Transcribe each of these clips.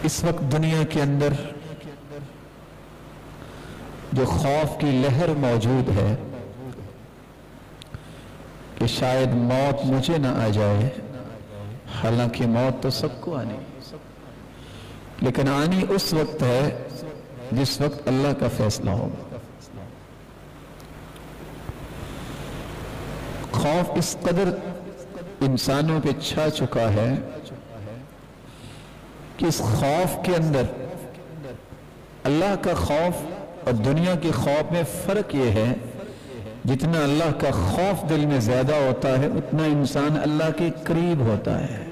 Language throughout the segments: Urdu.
اس وقت دنیا کے اندر جو خوف کی لہر موجود ہے کہ شاید موت مجھے نہ آ جائے، حالانکہ موت تو سب کو آنی، لیکن آنی اس وقت ہے جس وقت اللہ کا فیصلہ ہوگا۔ خوف اس قدر انسانوں پہ چھا چکا ہے کہ اس خوف کے اندر اللہ کا خوف اور دنیا کے خوف میں فرق یہ ہے، جتنا اللہ کا خوف دل میں زیادہ ہوتا ہے اتنا انسان اللہ کے قریب ہوتا ہے،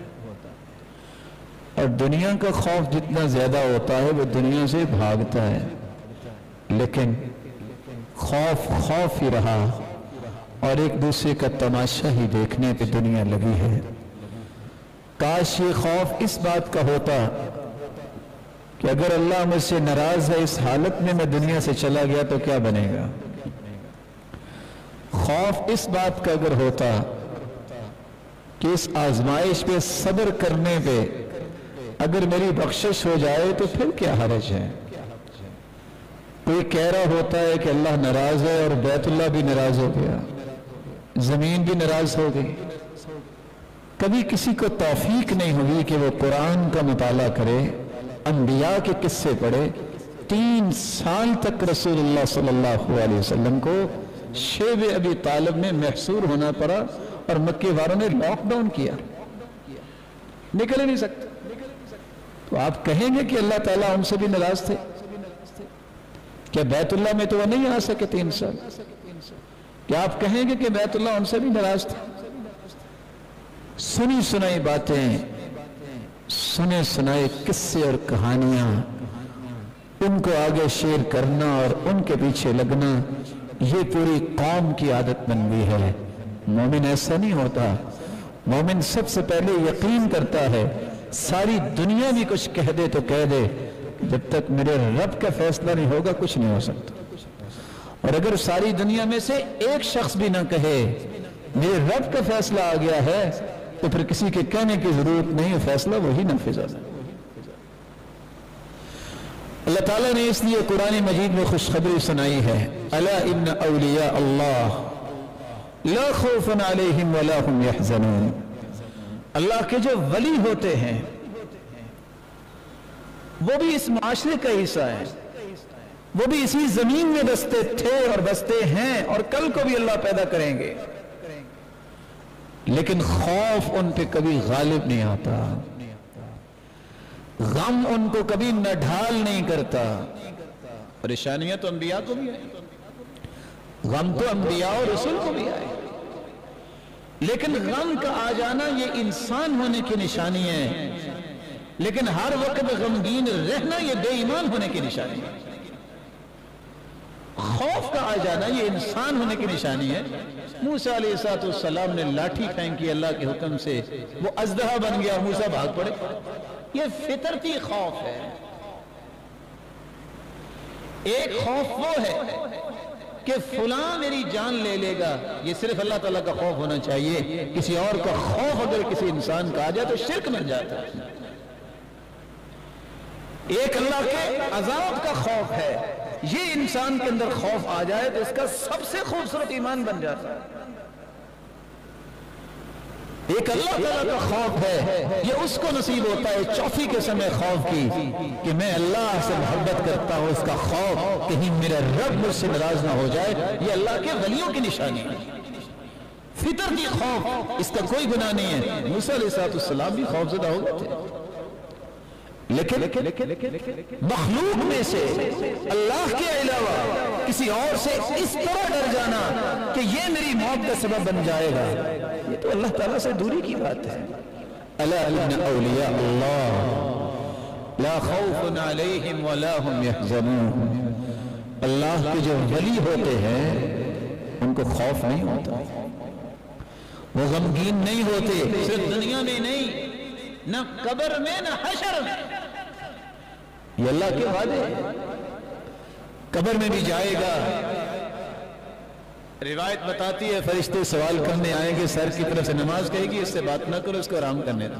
اور دنیا کا خوف جتنا زیادہ ہوتا ہے وہ دنیا سے بھاگتا ہے۔ لیکن خوف خوف ہی رہا اور ایک دوسرے کا تماشا ہی دیکھنے پہ دنیا لگی ہے۔ کاش یہ خوف اس بات کا ہوتا کہ اگر اللہ مجھ سے ناراض ہے، اس حالت میں میں دنیا سے چلا گیا تو کیا بنے گا۔ خوف اس بات کا اگر ہوتا کہ اس آزمائش پہ صبر کرنے پہ اگر میری بخشش ہو جائے تو پھر کیا حرج ہے۔ کوئی کہہ رہا ہوتا ہے کہ اللہ ناراض ہے اور بیت اللہ بھی ناراض ہو گیا، زمین بھی ناراض ہو گئی، کبھی کسی کو توفیق نہیں ہوئی کہ وہ قرآن کا مطالعہ کرے، انبیاء کے قصے پڑھے۔ 3 سال تک رسول اللہ صلی اللہ علیہ وسلم کو شیب ابی طالب میں محصور ہونا پڑا اور مکے والوں نے لاک ڈاؤن کیا، نکل ہی نہیں سکتے۔ تو آپ کہیں گے کہ اللہ تعالیٰ ان سے بھی ناراض تھے؟ کیا بیت اللہ میں تو وہ نہیں آ سکے 3 سال؟ کیا آپ کہیں گے کہ بیت اللہ ان سے بھی ناراض تھے؟ سنی سنائی باتیں، سنے سنائے قصے اور کہانیاں، ان کو آگے شیئر کرنا اور ان کے پیچھے لگنا، یہ پوری قوم کی عادت بن گئی ہے۔ مومن ایسا نہیں ہوتا۔ مومن سب سے پہلے یقین کرتا ہے، ساری دنیا بھی کچھ کہہ دے تو کہہ دے، جب تک میرے رب کا فیصلہ نہیں ہوگا کچھ نہیں ہو سکتا۔ اور اگر ساری دنیا میں سے ایک شخص بھی نہ کہے میرے رب کا فیصلہ آ گیا ہے، تو پھر کسی کے کہنے کی ضرورت نہیں، فیصلہ وہی نافذ ہوگا۔ اللہ تعالیٰ نے اس لیے قرآن مجید میں خوشخبری سنائی ہے، الا ان اولیاء اللہ لا خوف علیہم ولا هم يحزنون۔ اللہ کے جو ولی ہوتے ہیں وہ بھی اس معاشرے کا حصہ ہے، وہ بھی اسی زمین میں بستے تھے اور بستے ہیں اور کل کو بھی اللہ پیدا کریں گے، لیکن خوف ان پہ کبھی غالب نہیں آتا، غم ان کو کبھی نہ ڈھال نہیں کرتا۔ پریشانیاں تو انبیاء کو بھی آئے، غم تو انبیاء اور رسول کو بھی آئے، لیکن غم کا آ جانا یہ انسان ہونے کی نشانی ہے، لیکن ہر وقت غمگین رہنا یہ بے ایمان ہونے کی نشانی ہے۔ خوف کا آ جانا یہ انسان ہونے کی نشانی ہے۔ موسیٰ علیہ السلام نے لاٹھی پھینکی اللہ کے حکم سے، وہ اژدہا بن گیا، موسیٰ بھاگ پڑے۔ یہ فطرتی خوف ہے۔ ایک خوف وہ ہے کہ فلاں میری جان لے لے گا، یہ صرف اللہ تعالیٰ کا خوف ہونا چاہیے۔ کسی اور کا خوف اگر کسی انسان کا آ جائے تو شرک بن جاتا ہے۔ ایک اللہ کے عذاب کا خوف ہے، یہ انسان کے اندر خوف آ جائے تو اس کا سب سے خوبصورت ایمان بن جاتا ہے۔ ایک اللہ تعالیٰ کا خوف ہے، یہ اس کو نصیب ہوتا ہے چوفی کے سمے خوف کی، کہ میں اللہ سے محبت کرتا ہوں، اس کا خوف کہیں میرا رب مجھ سے ناراض نہ ہو جائے، یہ اللہ کے ولیوں کی نشانی ہے۔ فطرتی خوف، اس کا کوئی گناہ نہیں ہے۔ موسیٰ علیہ السلام بھی خوف زدہ ہو گئے تھے، لیکن مخلوق میں سے اللہ کے علاوہ کسی اور سے اس طرح ڈر جانا کہ یہ میری موت کا سبب بن جائے گا، یہ تو اللہ تعالیٰ سے دوری کی بات ہے۔ الا ان اولیاء اللہ لا خوف علیہم ولا هم يحزنون۔ اللہ کے جو ولی ہوتے ہیں ان کو خوف نہیں ہوتا، وہ غمگین نہیں ہوتے، صرف دنیا میں نہیں، نہ قبر میں نہ حشر میں۔ یہ اللہ کے وعدے ہیں۔ قبر میں بھی جائے گا، روایت بتاتی ہے فرشتے سوال کرنے آئیں گے، سر کی طرف سے نماز کہے گی اس سے بات نہ کرو، اس کو آرام کرنے دو۔